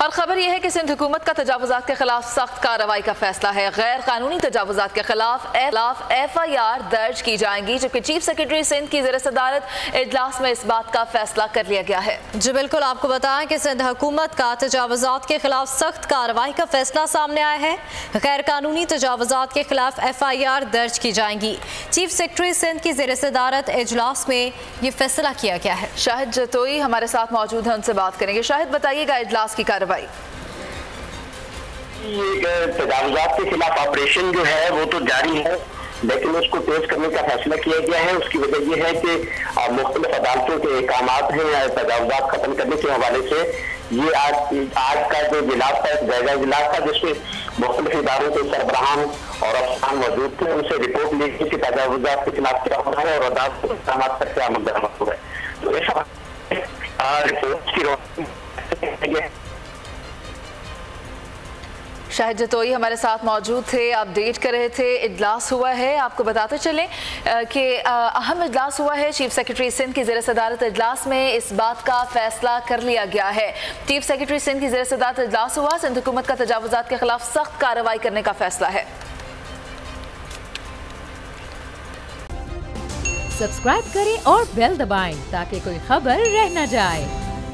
और खबर यह है कि सिंध हुकूमत का तजावुजात के खिलाफ सख्त कार्रवाई का फैसला है। गैर कानूनी तजावुजात के खिलाफ FIR दर्ज की जाएंगी, जबकि चीफ सेक्रेटरी सिंध की ज़ेर सदारत इजलास में इस बात का फैसला कर लिया गया है। जी बिल्कुल, आपको बताएं कि सिंध हुकूमत का तजावुजात के खिलाफ सख्त कार्रवाई का फैसला सामने आया है। गैर कानूनी तजावुजात के खिलाफ FIR दर्ज की जाएंगी। चीफ सेक्रेटरी सिंध की ज़ेर सदारत इजलास में ये फैसला किया गया है। शाहिद जतोई हमारे साथ मौजूद है, उनसे बात करेंगे। शाहिद, बताइएगा इजलास की कार्रवाई। तजावुजात के खिलाफ ऑपरेशन जो है वो तो जारी है, लेकिन उसको तेज करने का फैसला किया गया है। उसकी वजह यह है कि मुख्तलिफ अदालतों के अहकामात हैं तजावुजात खत्म करने के हवाले से। ये आज का जो इजलास था, जायजा इजलास था, जिसमें मुख्तलिफ इदारों के सरबराहान और अफसरान मौजूद थे। उनसे रिपोर्ट ली गई कि तजावुजात के खिलाफ क्या हो रहा है और अदालत के अहकामात पर क्या अमल दरामद हुआ है। तो ऐसा रिपोर्ट की रोशनी शाहिद जतोई हमारे साथ मौजूद थे, अपडेट कर रहे थे। इजलास हुआ है, आपको बताते चलें कि अहम इजलास हुआ है। चीफ सेक्रेटरी सिंध की ज़ेर सदारत इजलास में इस बात का फैसला कर लिया गया है। चीफ सेक्रेटरी सिंध की ज़ेर सदारत इजलास हुआ, सिंध हुकूमत का तजावुजात के खिलाफ सख्त कार्रवाई करने का फैसला है। सब्सक्राइब करें और बेल दबाएं ताकि कोई खबर रह न जाए।